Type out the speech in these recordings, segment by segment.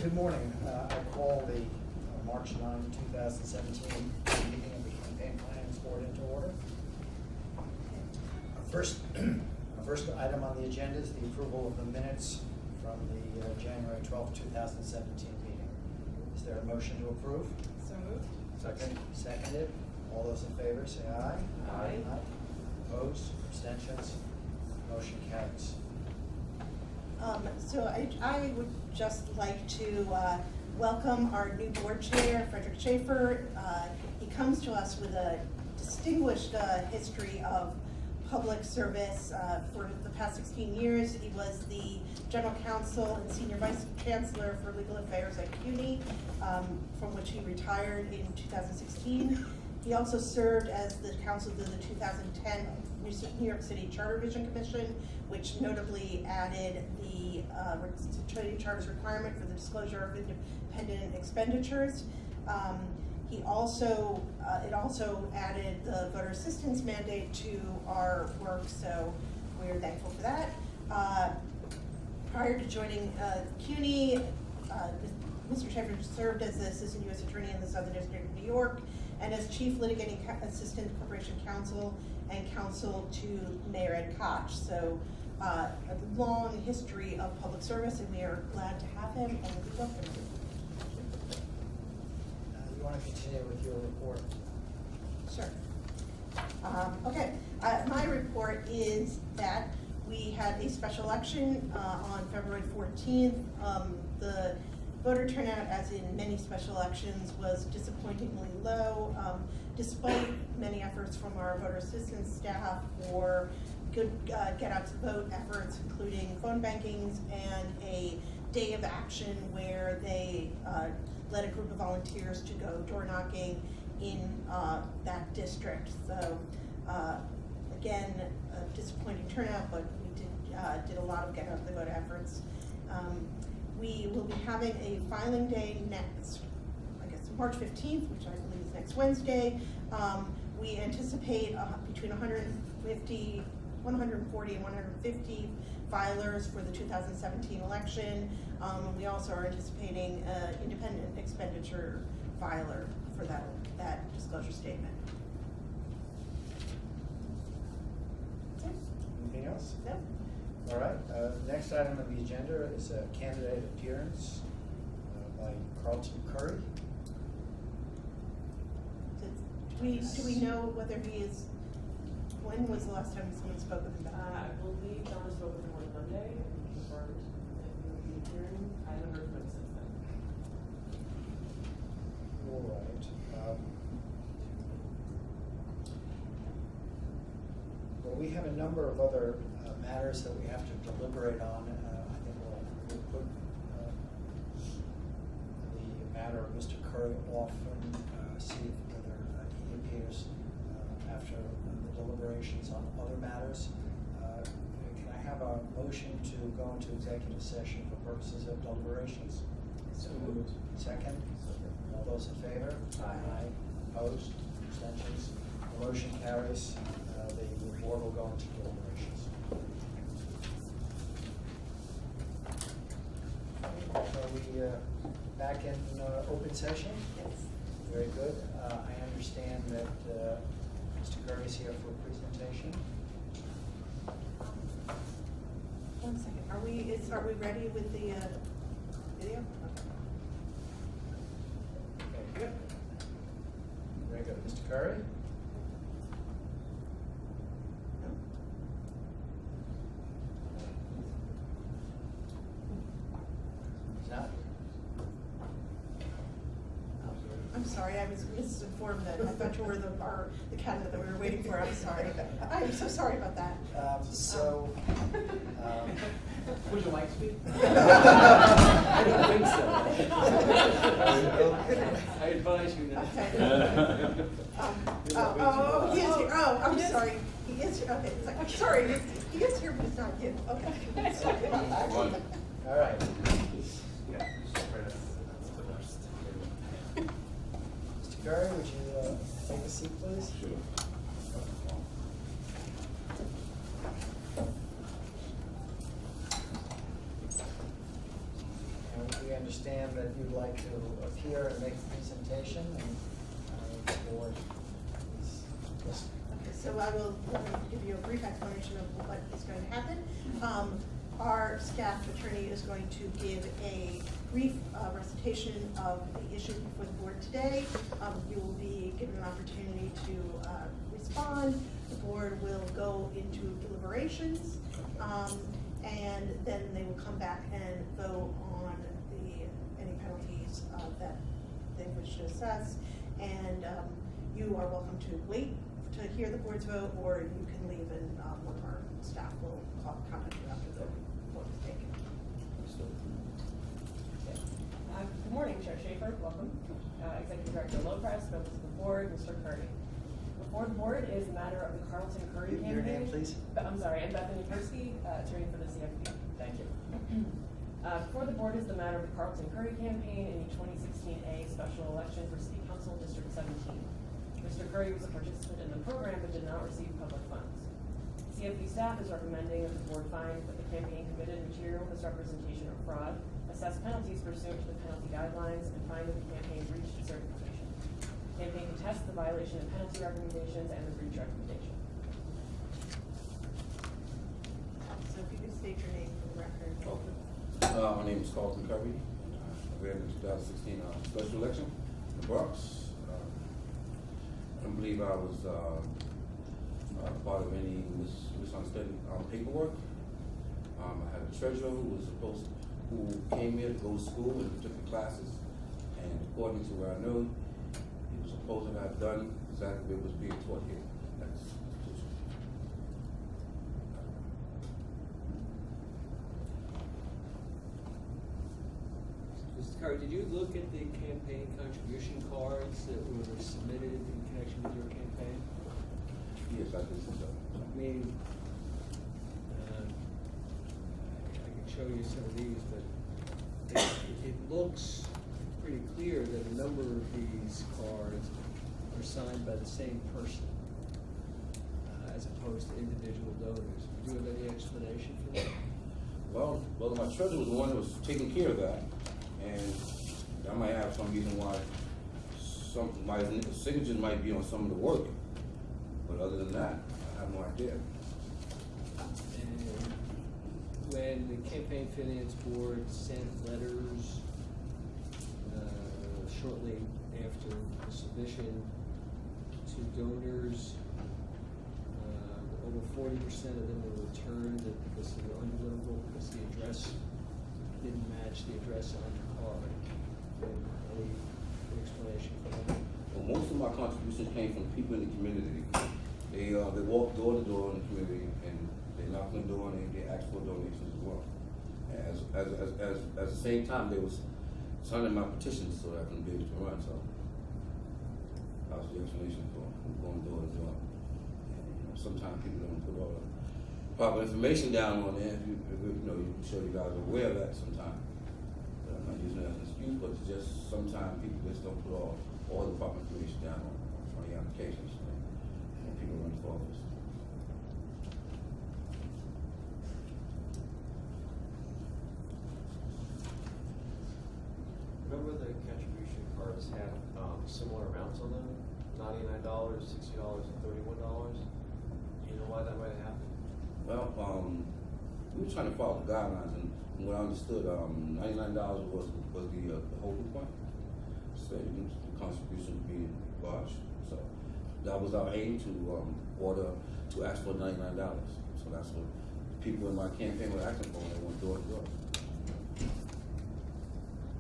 Good morning. I call the March 9, 2017 meeting of the Campaign Finance Board into order. Our first item on the agenda is the approval of the minutes from the January 12, 2017 meeting. Is there a motion to approve? So moved. Second. Seconded. All those in favor say aye. Aye. Opposed? Abstentions? Motion carries. So I would just like to welcome our new board chair, Frederick Schaefer. He comes to us with a distinguished history of public service for the past 16 years. He was the general counsel and senior vice chancellor for legal affairs at CUNY, from which he retired in 2016. He also served as the counsel to the 2010 New York City Charter Revision Commission, which notably added the Trading Charter's requirement for the disclosure of independent expenditures. It also added the voter assistance mandate to our work, so we're thankful for that. Prior to joining CUNY, Mr. Schaefer served as the Assistant U.S. Attorney in the Southern District of New York and as Chief Litigating Assistant Corporation Counsel and Counsel to Mayor Ed Koch. So a long history of public service, and we are glad to have him, and we welcome him. You want to continue with your report? Sure. Okay, my report is that we had a special election on February 14th. The voter turnout, as in many special elections, was disappointingly low, despite many efforts from our voter assistance staff for good get out to vote efforts, including phone bankings and a day of action where they led a group of volunteers to go door knocking in that district. So again, a disappointing turnout, but we did a lot of get out the vote efforts. We will be having a filing day next, I guess, March 15th, which I believe is next Wednesday. We anticipate between 140 and 150 filers for the 2017 election. We also are anticipating an independent expenditure filer for that disclosure statement. Anything else? No. All right. Next item on the agenda is a candidate appearance by Carlton Curry. Do we know whether he is? When was the last time someone spoke with him about it? I believe Donna spoke with him on Monday and confirmed that he would be hearing. I haven't heard from him since then. All right. Well, we have a number of other matters that we have to deliberate on. I think we'll put the matter of Mr. Curry off and see whether he appears after the deliberations on other matters. Can I have a motion to go into executive session for purposes of deliberations? So moved. Second? All those in favor? Aye. Opposed? Abstentions? The motion carries. The board will go into deliberations. Are we back in open session? Yes. Very good. I understand that Mr. Curry is here for a presentation. 1 second. Are we ready with the video? Okay, good. Very good. Mr. Curry? No? He's not? I'm sorry, I was misinformed that I thought you were the candidate that we were waiting for. I'm sorry. I'm so sorry about that. Would you like to speak? I don't think so. I advise you not. Okay. He is here. Oh, I'm sorry. He is here. Okay. It's like, I'm sorry. He is here, but he's not here. Okay. Sorry about that. All right. Mr. Curry, would you take a seat, please? Sure. And we we understand that you'd like to appear and make a presentation, and the board is listening. Okay, so I will give you a brief explanation of what is going to happen. Our staff attorney is going to give a brief recitation of the issues before the board today. You will be given an opportunity to respond. The board will go into deliberations, and then they will come back and vote on any penalties that they wish to assess. And you are welcome to wait to hear the board's vote, or you can leave and one of our staff will contact you after the vote is taken. Good morning, Chair Schaefer, welcome. Executive Director Lopez, members of the board, Mr. Curry. Before the board is a matter of the Carlton Curry campaign. Your name, please? I'm sorry, I'm Bethany Persky, attorney for the CFP. Thank you. Before the board is the matter of the Carlton Curry campaign in the 2016 special election for City Council District 17. Mr. Curry was a participant in the program but did not receive public funds. CFP staff is recommending that the board find that the campaign committed material misrepresentation or fraud, assess penalties pursuant to the penalty guidelines, and find that the campaign breached certification. Campaign contests the violation of penalty recommendations and the breach recommendation. So if you could state your name for the record. Okay. My name is Carlton Curry. I ran the 2016 special election in the Bronx. I don't believe I was part of any misunderstanding paperwork. I had a treasurer who came here to go to school and took the classes, and according to what I know, he was supposed to have done exactly what was being taught here. Mr. Curry, did you look at the campaign contribution cards that were submitted in connection with your campaign? Yes, I did see that. I mean, I can show you some of these, but it looks pretty clear that a number of these cards are signed by the same person, as opposed to individual donors. Do you have any explanation for that? Well, my treasurer was the one that was taking care of that, and I might have some reason why my signatures might be on some of the work, but other than that, I have no idea. And when the Campaign Finance Board sent letters shortly after the submission to donors, over 40% of them were returned because they were undeliverable because the address didn't match the address on the card. Any explanation for that? Well, most of my contributions came from people in the community. They walk door to door in the community, and they knock on the door and they ask for donations as well. At the same time, they was signing my petitions so that I can be able to run. So that was the explanation for going door to door. And, sometimes people don't put all the proper information down on there. You show you guys are aware of that sometimes. But I'm not using that as an excuse, but it's just sometimes people just don't put all the proper information down on the applications when people run for office. Remember the contribution cards had similar amounts on them? $99, $60, and $31. You know why that might have happened? Well, we were trying to follow the guidelines, and from what I understood, $99 was the holding point. So the contribution would be large. So that was our aim to ask for $99. So that's what people in my campaign were asking for. They went door to door.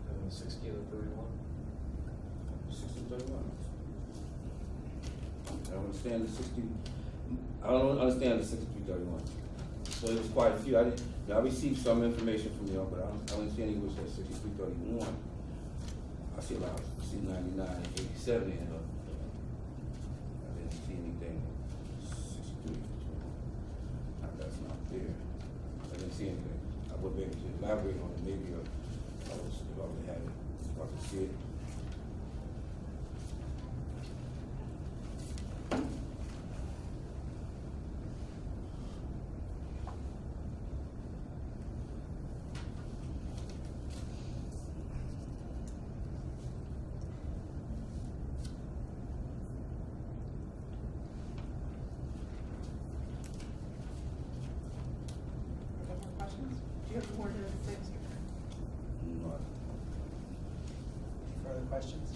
And the 60 and the 31? 60 and 31. I don't understand the 60. I don't understand the 6331. So it was quite a few. I received some information from y'all, but I don't see any which said 6331. I see a lot. I see 99 and 87 in it. I didn't see anything 63. That's not there. I didn't see anything. I would be able to elaborate on it maybe, or if I would have it, if I could see it. questions?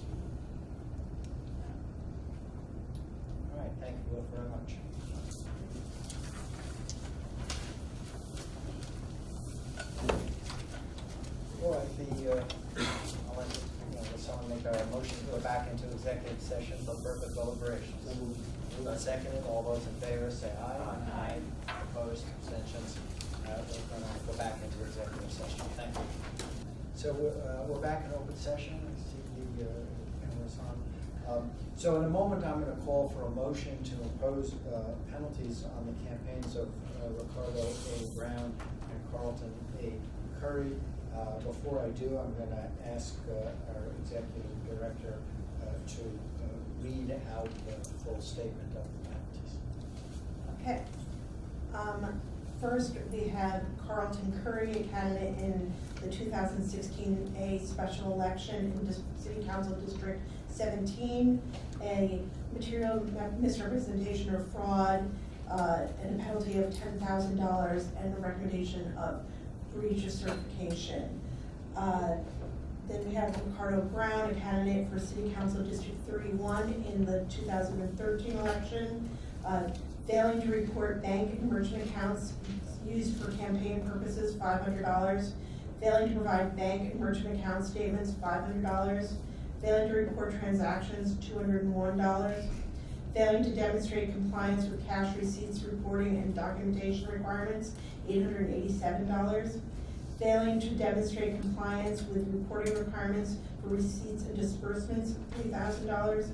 All right, thank you both very much. All right, I'll let someone make a motion to go back into executive session for further deliberations. Moved and seconded, all those in favor say aye. Aye. Opposed, abstentions, we're gonna go back into executive session, thank you. So we're back in open session, I see the cameras on. So in a moment, I'm gonna call for a motion to impose penalties on the campaigns of Ricardo A. Brown and Carlton A. Curry. Before I do, I'm gonna ask our executive director to read out the full statement of the penalties. Okay. First, we have Carlton Curry, a candidate in the 2016 A special election in City Council District 17, a material misrepresentation or fraud, and a penalty of $10,000 and the recommendation of breach of certification. Then we have Ricardo Brown, a candidate for City Council District 31 in the 2013 election, failing to report bank and merchant accounts used for campaign purposes, $500, failing to provide bank and merchant account statements, $500, failing to report transactions, $201, failing to demonstrate compliance with cash receipts reporting and documentation requirements, $887, failing to demonstrate compliance with reporting requirements for receipts and disbursements, $3,000,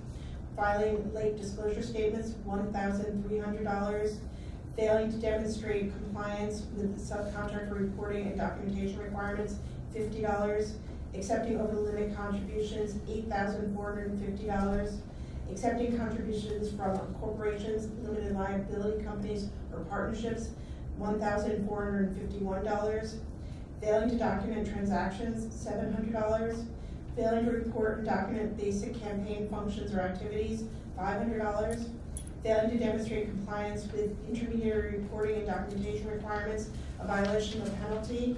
filing late disclosure statements, $1,300, failing to demonstrate compliance with the subcontractor reporting and documentation requirements, $50, accepting over the limit contributions, $8,450, accepting contributions from corporations, limited liability companies, or partnerships, $1,451, failing to document transactions, $700, failing to report and document basic campaign functions or activities, $500, failing to demonstrate compliance with intermediary reporting and documentation requirements, a violation of penalty,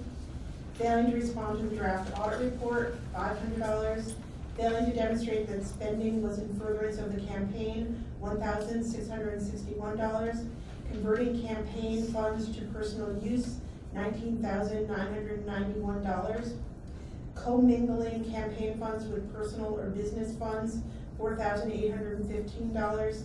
failing to respond to the draft audit report, $500, failing to demonstrate that spending was in furtherance of the campaign, $1,661, converting campaign funds to personal use, $19,991, commingling campaign funds with personal or business funds, $4,815,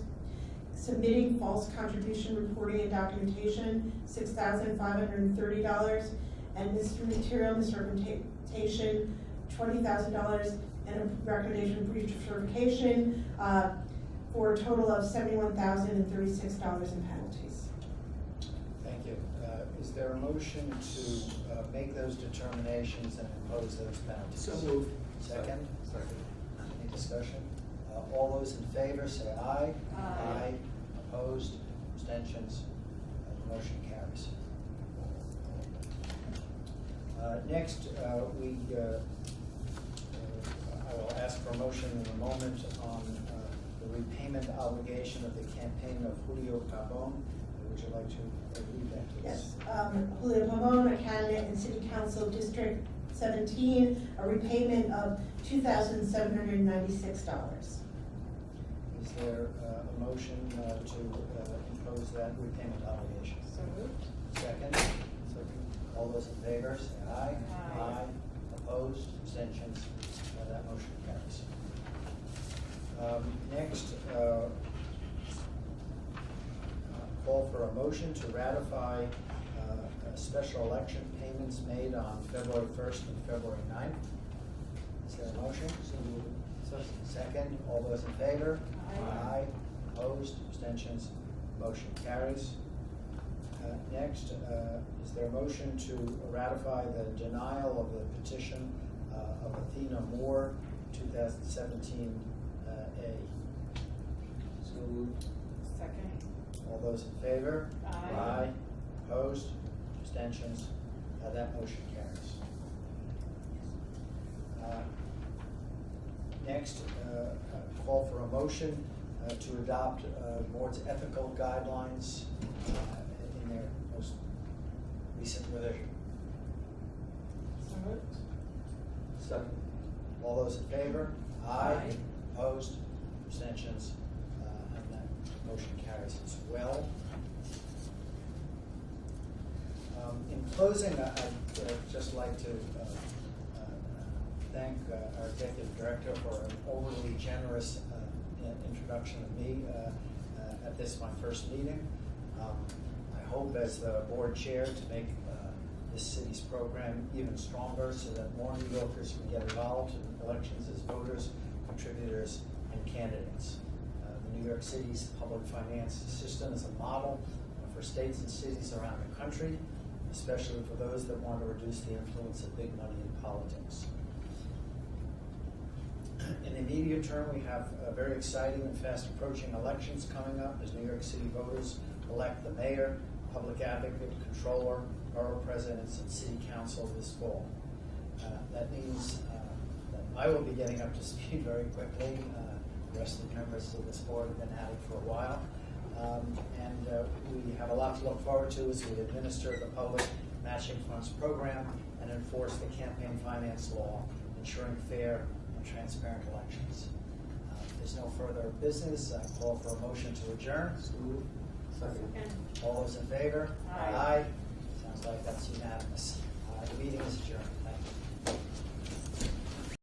submitting false contribution reporting and documentation, $6,530, and material misrepresentation, $20,000, and a recommendation of breach of certification, for a total of $71,036 in penalties. Thank you. Is there a motion to make those determinations and impose those penalties? So moved. Second? Second. Any discussion? All those in favor say aye. Aye. Opposed? Abstentions? The motion carries. Next, I will ask for a motion in a moment on the repayment obligation of the campaign of Julio Pabon. Would you like to read that, please? Yes, Julio Pabon, a candidate in City Council District 17, a repayment of $2,796. Is there a motion to impose that repayment obligation? So moved. Second? Second. All those in favor, say aye. Aye. Opposed, abstentions, that motion carries. Next, call for a motion to ratify special election payments made on February 1st and February 9th. Is there a motion? So moved. Second, all those in favor? Aye. Opposed, abstentions, motion carries. Next, is there a motion to ratify the denial of the petition of Athena Moore, 2017 A? So moved. Second. All those in favor? Aye. Opposed, abstentions, that motion carries. Next, call for a motion to adopt board's ethical guidelines in their most recent revision. So moved. Second. All those in favor? Aye. Opposed? Abstentions? And that motion carries as well. In closing, I'd just like to thank our executive director for an overly generous introduction of me at this, my first meeting. I hope as the board chair to make this city's program even stronger so that more New Yorkers can get involved in elections as voters, contributors, and candidates. The New York City's public finance system is a model for states and cities around the country, especially for those that want to reduce the influence of big money in politics. In the immediate term, we have very exciting and fast approaching elections coming up as New York City voters elect the mayor, public advocate, controller, borough presidents, and city council this fall. That means that I will be getting up to speed very quickly. The rest of the members of this board have been at it for a while. We have a lot to look forward to as we administer the public matching funds program and enforce the campaign finance law, ensuring fair and transparent elections. If there's no further business, I call for a motion to adjourn. Second. All those in favor? Aye. Sounds like that's unanimous. The meeting is adjourned.